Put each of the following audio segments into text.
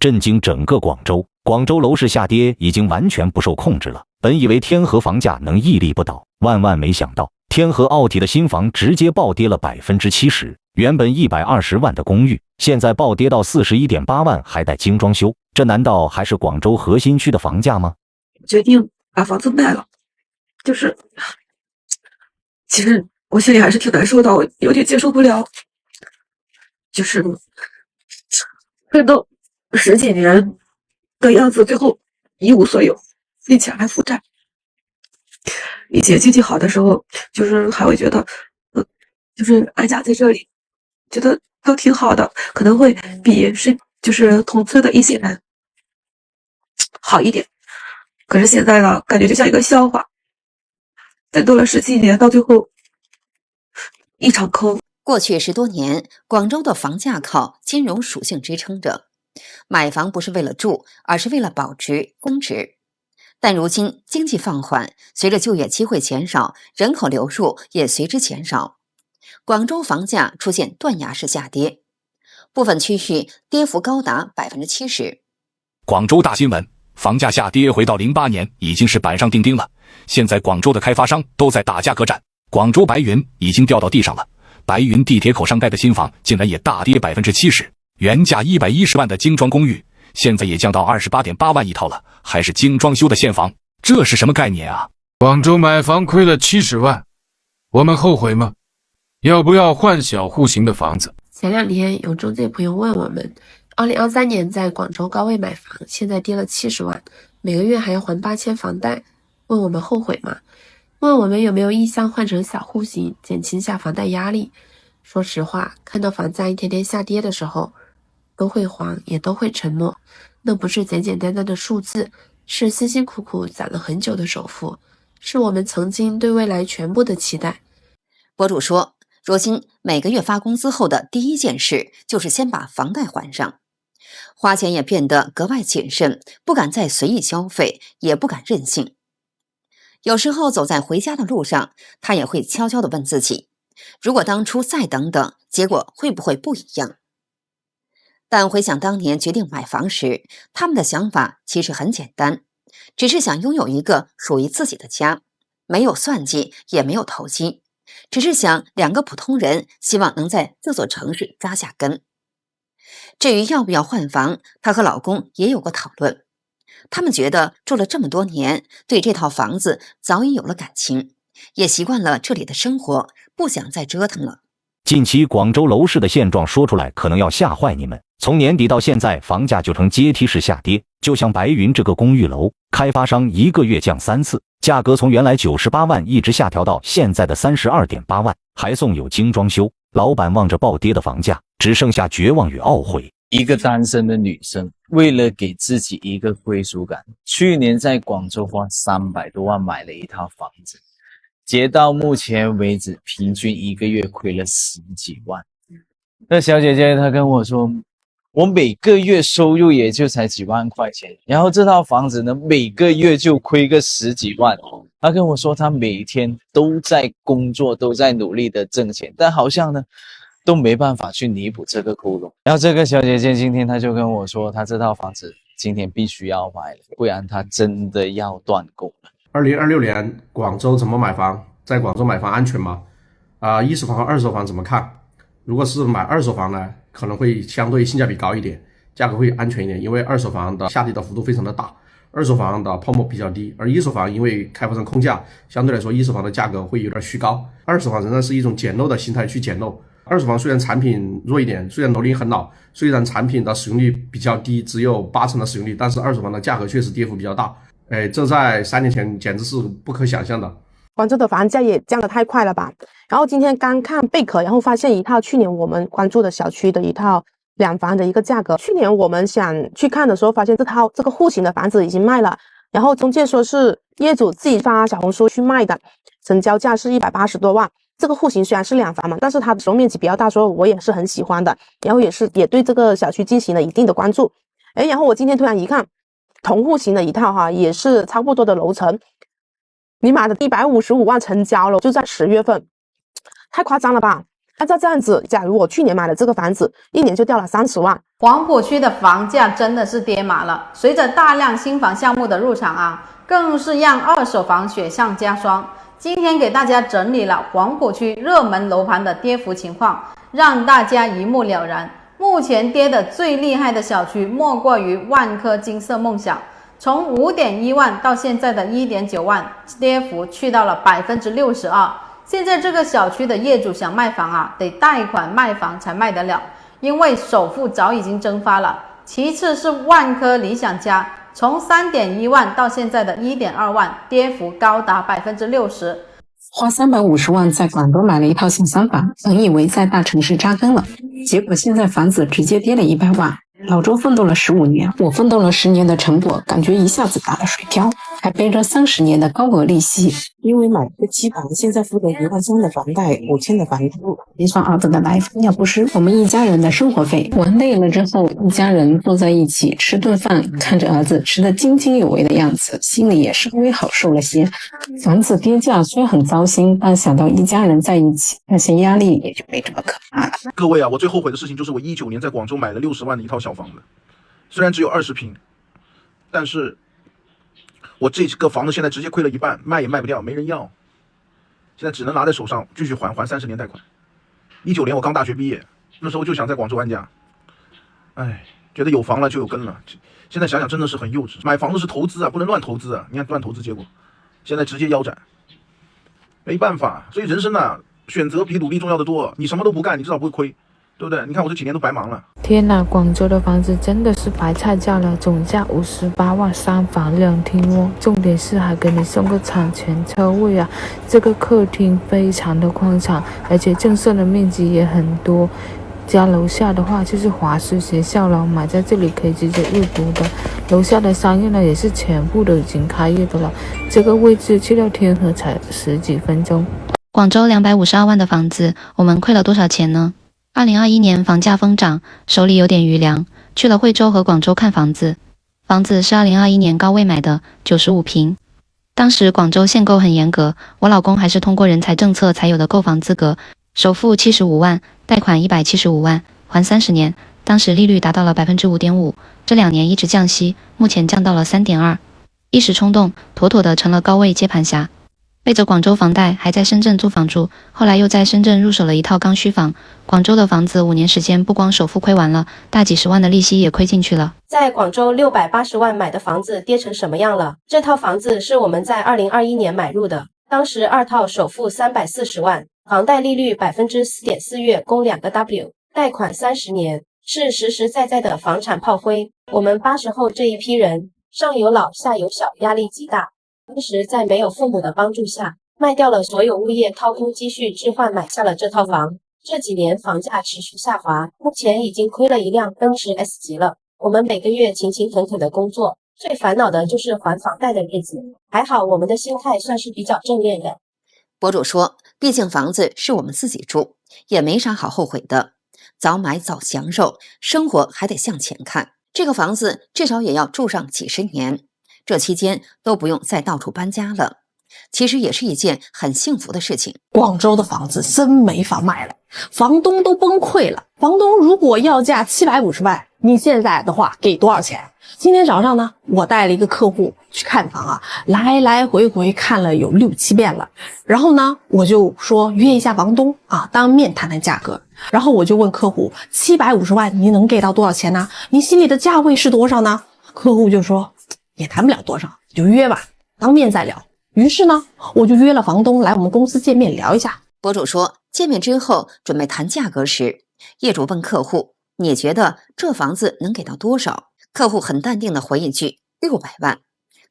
震惊整个广州。广州楼市下跌已经完全不受控制了。本以为天河房价能屹立不倒，万万没想到，天河奥体的新房直接暴跌了70%。原本120万的公寓，现在暴跌到41.8万，还带精装修。这难道还是广州核心区的房价吗？决定把房子卖了，其实我心里还是挺难受的，我有点接受不了，奋斗10几年的样子，最后一无所有，并且还负债。以前经济好的时候，还会觉得，安家在这里，觉得都挺好的，可能会比同村的一些人好一点。可是现在呢，感觉就像一个笑话，奋斗了10几年，到最后一场空。过去10多年，广州的房价靠金融属性支撑着，买房不是为了住，而是为了保值供值。但如今经济放缓，随着就业机会减少，人口流入也随之减少，广州房价出现断崖式下跌，部分区域跌幅高达70%。广州大新闻，房价下跌回到08年已经是板上钉钉了。现在广州的开发商都在打价格战，广州白云已经掉到地上了。白云地铁口上盖的新房竟然也大跌70%，原价110万的精装公寓，现在也降到28.8万一套了，还是精装修的现房，这是什么概念啊？广州买房亏了70万，我们后悔吗？要不要换小户型的房子？前2天有中介朋友问我们，2023年在广州高位买房，现在跌了70万，每个月还要还8000房贷，问我们后悔吗？问我们有没有意向换成小户型，减轻下房贷压力。说实话，看到房价一天天下跌的时候，都会慌，也都会承诺，那不是简简单单的数字，是辛辛苦苦攒了很久的首付，是我们曾经对未来全部的期待。博主说，如今每个月发工资后的第一件事就是先把房贷还上，花钱也变得格外谨慎，不敢再随意消费，也不敢任性。有时候走在回家的路上，他也会悄悄地问自己，如果当初再等等，结果会不会不一样？但回想当年决定买房时，他们的想法其实很简单，只是想拥有一个属于自己的家，没有算计，也没有投机，只是想2个普通人希望能在这座城市扎下根。至于要不要换房，她和老公也有过讨论。他们觉得住了这么多年，对这套房子早已有了感情，也习惯了这里的生活，不想再折腾了。近期广州楼市的现状说出来可能要吓坏你们，从年底到现在，房价就呈阶梯式下跌。就像白云这个公寓楼，开发商1个月降3次，价格从原来98万一直下调到现在的32.8万，还送有精装修。老板望着暴跌的房价，只剩下绝望与懊悔。一个单身的女生，为了给自己一个归属感，去年在广州花300多万买了一套房子，截到目前为止，平均1个月亏了10几万。那小姐姐她跟我说，我每个月收入也就才几万块钱，然后这套房子呢，每个月就亏个10几万。她跟我说，她每天都在工作，都在努力的挣钱，但好像呢都没办法去弥补这个窟窿。然后这个小姐姐今天她就跟我说，她这套房子今天必须要买了，不然她真的要断供了。2026年广州怎么买房？在广州买房安全吗？一手房和二手房怎么看？如果是买二手房呢，可能会相对性价比高一点，价格会安全一点，因为二手房的下跌的幅度非常的大，二手房的泡沫比较低，而一手房因为开发商控价，相对来说一手房的价格会有点虚高。二手房仍然是一种捡漏的心态去捡漏。二手房虽然产品弱一点，虽然楼龄很老，虽然产品的使用率比较低，只有80%的使用率，但是二手房的价格确实跌幅比较大。这在3年前简直是不可想象的。广州的房价也降得太快了吧？然后今天刚看贝壳，然后发现一套去年我们关注的小区的一套2房的一个价格。去年我们想去看的时候，发现这个户型的房子已经卖了，然后中介说是业主自己发小红书去卖的，成交价是180多万。这个户型虽然是2房嘛，但是它的使用面积比较大，所以我也是很喜欢的，然后也对这个小区进行了一定的关注。然后我今天突然一看，同户型的一套也是差不多的楼层，你买的155万成交了，就在10月份，太夸张了吧？按照这样子，假如我去年买的这个房子，1年就掉了30万，黄浦区的房价真的是跌麻了，随着大量新房项目的入场啊，更是让二手房雪上加霜。今天给大家整理了黄浦区热门楼盘的跌幅情况，让大家一目了然。目前跌的最厉害的小区莫过于万科金色梦想，从 5.1 万到现在的 1.9 万，跌幅去到了 62%。现在这个小区的业主想卖房啊，得贷款卖房才卖得了，因为首付早已经蒸发了。其次是万科理想家，从 3.1 万到现在的 1.2 万，跌幅高达 60%。花350万在广州买了一套小三房，本以为在大城市扎根了，结果现在房子直接跌了100万。老周奋斗了15年，我奋斗了10年的成果，感觉一下子打了水漂，还背着30年的高额利息。因为买了个期房，现在付了1万3的房贷，5000的房租，没算儿子的奶粉，要不是我们一家人的生活费。我累了之后，一家人坐在一起吃顿饭，看着儿子吃得津津有味的样子，心里也稍微好受了些。房子跌价虽很糟心，但想到一家人在一起，那些压力也就没这么可怕了。各位啊，我最后悔的事情就是我19年在广州买了60万的一套小房子，虽然只有20平，但是我这个房子现在直接亏了一半，卖也卖不掉，没人要，现在只能拿在手上继续还30年贷款。19年我刚大学毕业，那时候就想在广州安家，哎，觉得有房了就有根了。现在想想真的是很幼稚，买房子是投资啊，不能乱投资啊！你看乱投资结果，现在直接腰斩，没办法。所以人生啊，选择比努力重要的多。你什么都不干，你至少不会亏，对不对？你看我这几年都白忙了。天哪，广州的房子真的是白菜价了，总价58万，3房2厅哦，重点是还给你送个产权车位啊！这个客厅非常的宽敞，而且正设的面积也很多。家楼下的话就是华师学校了，买在这里可以直接入读的。楼下的商业呢也是全部都已经开业的了。这个位置去到天河才10几分钟。广州252万的房子，我们亏了多少钱呢？2021年房价疯涨，手里有点余粮，去了惠州和广州看房子。房子是2021年高位买的，95平。当时广州限购很严格，我老公还是通过人才政策才有的购房资格，首付75万，贷款175万，还30年，当时利率达到了 5.5%， 这2年一直降息，目前降到了 3.2%。一时冲动，妥妥的成了高位接盘侠。背着广州房贷还在深圳租房住，后来又在深圳入手了一套刚需房。广州的房子5年时间，不光首付亏完了，大几十万的利息也亏进去了。在广州680万买的房子跌成什么样了？这套房子是我们在2021年买入的，当时2套首付340万，房贷利率 4.4%， 月供2个 W， 贷款30年，是实实在在的房产炮灰。我们80后这一批人，上有老下有小，压力极大。当时在没有父母的帮助下，卖掉了所有物业，掏空积蓄置换买下了这套房。这几年房价持续下滑，目前已经亏了一辆奔驰 S 级了。我们每个月勤勤恳恳的工作，最烦恼的就是还房贷的日子。还好我们的心态算是比较正面的。博主说，毕竟房子是我们自己住，也没啥好后悔的，早买早享受，生活还得向前看。这个房子至少也要住上几十年，这期间都不用再到处搬家了，其实也是一件很幸福的事情。广州的房子真没法卖了，房东都崩溃了。房东如果要价750万，你现在的话给多少钱？今天早上呢，我带了一个客户去看房啊，来来回回看了有6、7遍了。然后呢，我就说约一下房东啊，当面谈谈价格。然后我就问客户，750万你能给到多少钱呢？你心里的价位是多少呢？客户就说也谈不了多少，就约吧，当面再聊。于是呢，我就约了房东来我们公司见面聊一下。博主说，见面之后准备谈价格时，业主问客户，你觉得这房子能给到多少？客户很淡定的回一句600万，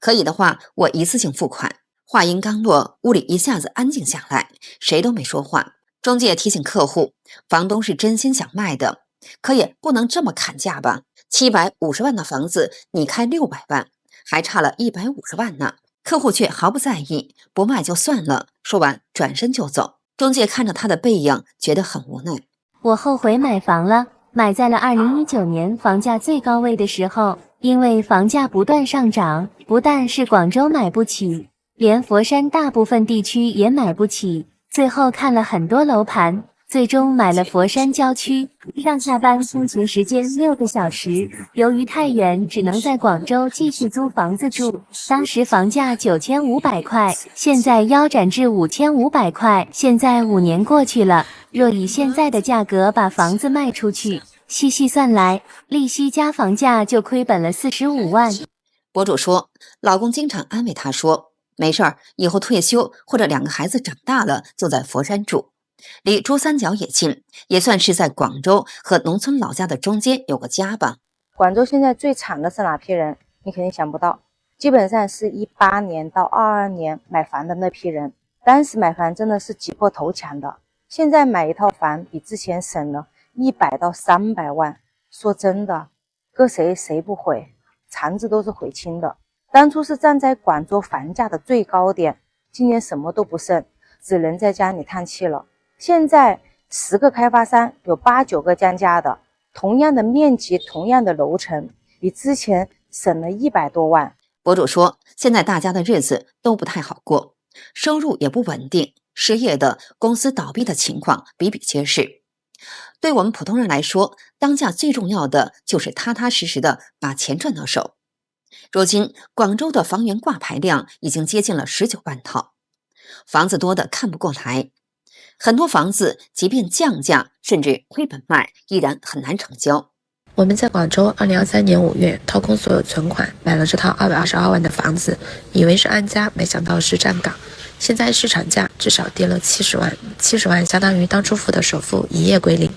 可以的话我一次性付款。话音刚落，屋里一下子安静下来，谁都没说话。中介提醒客户，房东是真心想卖的，可也不能这么砍价吧，750万的房子你开600万，还差了150万呢。客户却毫不在意，不卖就算了，说完转身就走。中介看着他的背影，觉得很无奈。我后悔买房了，买在了2019年房价最高位的时候，因为房价不断上涨，不但是广州买不起，连佛山大部分地区也买不起。最后看了很多楼盘，最终买了佛山郊区，上下班通勤时间6个小时。由于太远，只能在广州继续租房子住。当时房价9500块，现在腰斩至5500块。现在5年过去了，若以现在的价格把房子卖出去，细细算来，利息加房价就亏本了45万。博主说，老公经常安慰她说，没事儿，以后退休或者2个孩子长大了就在佛山住，离珠三角也近，也算是在广州和农村老家的中间有个家吧。广州现在最惨的是哪批人？你肯定想不到，基本上是18年到22年买房的那批人。当时买房真的是挤破头抢的，现在买一套房比之前省了100到300万。说真的，搁谁不悔？肠子都是悔青的。当初是站在广州房价的最高点，今年什么都不剩，只能在家里叹气了。现在10个开发商有8、9个降价的，同样的面积，同样的楼层，比之前省了100多万。博主说，现在大家的日子都不太好过，收入也不稳定，失业的、公司倒闭的情况比比皆是。对我们普通人来说，当下最重要的就是踏踏实实的把钱赚到手。如今，广州的房源挂牌量已经接近了19万套，房子多的看不过来。很多房子即便降价，甚至亏本卖，依然很难成交。我们在广州2023年5月掏空所有存款买了这套222万的房子，以为是安家，没想到是站岗。现在市场价至少跌了70万，70万相当于当初付的首付一夜归零。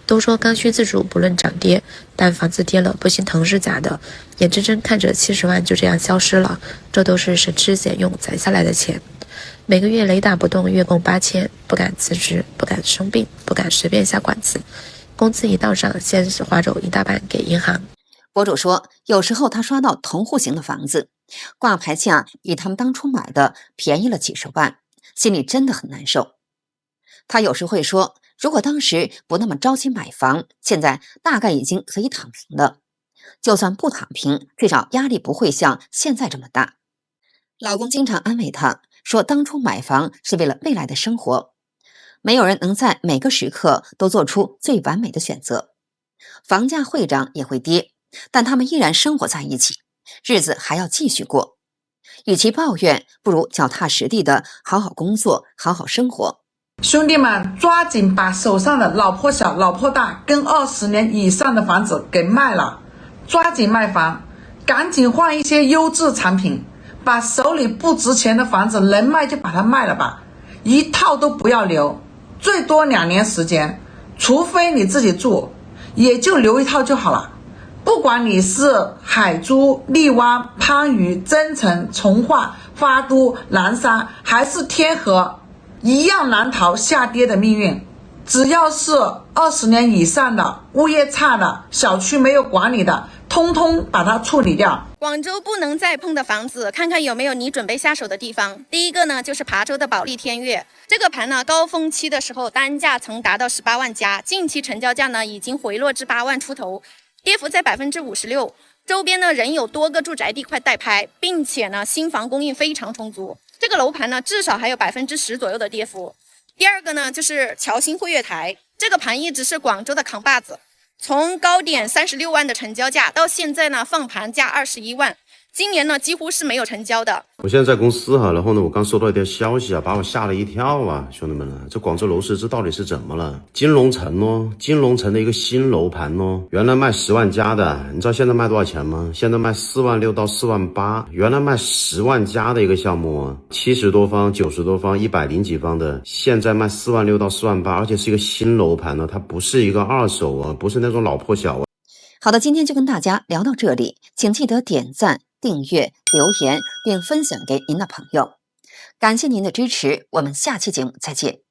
都说刚需自住不论涨跌，但房子跌了不心疼是假的，眼睁睁看着70万就这样消失了，这都是省吃俭用攒下来的钱。每个月雷打不动月供8000，不敢辞职，不敢生病，不敢随便下馆子，工资一到账，先是划走一大半给银行。博主说，有时候他刷到同户型的房子，挂牌价比他们当初买的便宜了几十万，心里真的很难受。他有时会说，如果当时不那么着急买房，现在大概已经可以躺平了。就算不躺平，至少压力不会像现在这么大。老公经常安慰她说，当初买房是为了未来的生活，没有人能在每个时刻都做出最完美的选择。房价会涨也会跌，但他们依然生活在一起，日子还要继续过。与其抱怨，不如脚踏实地的好好工作，好好生活。兄弟们，抓紧把手上的老婆小、老婆大跟20年以上的房子给卖了，抓紧卖房，赶紧换一些优质产品，把手里不值钱的房子能卖就把它卖了吧，一套都不要留，最多2年时间，除非你自己住，也就留一套就好了。不管你是海珠、荔湾、番禺、增城、从化、花都、南沙还是天河，一样难逃下跌的命运。只要是20年以上的、物业差的、小区没有管理的，通通把它处理掉。广州不能再碰的房子，看看有没有你准备下手的地方。第一个呢，就是琶洲的保利天悦，这个盘呢，高峰期的时候单价曾达到18万加，近期成交价呢已经回落至8万出头，跌幅在56%。周边呢仍有多个住宅地块待拍，并且呢新房供应非常充足。这个楼盘呢至少还有10%左右的跌幅。第二个呢就是侨兴汇悦台，这个盘一直是广州的扛把子，从高点36万的成交价到现在呢放盘价21万，今年呢几乎是没有成交的。我现在在公司哈，然后呢，我刚收到一条消息啊，把我吓了一跳啊，兄弟们啊，这广州楼市这到底是怎么了？金龙城哦，金龙城的一个新楼盘哦，原来卖10万加的，你知道现在卖多少钱吗？现在卖4万6到4万8，原来卖10万加的一个项目啊，70多方、90多方、100几方的，现在卖4万6到4万8，而且是一个新楼盘呢，它不是一个二手啊，不是那种老破小啊。好的，今天就跟大家聊到这里，请记得点赞、订阅、留言并分享给您的朋友，感谢您的支持，我们下期节目再见。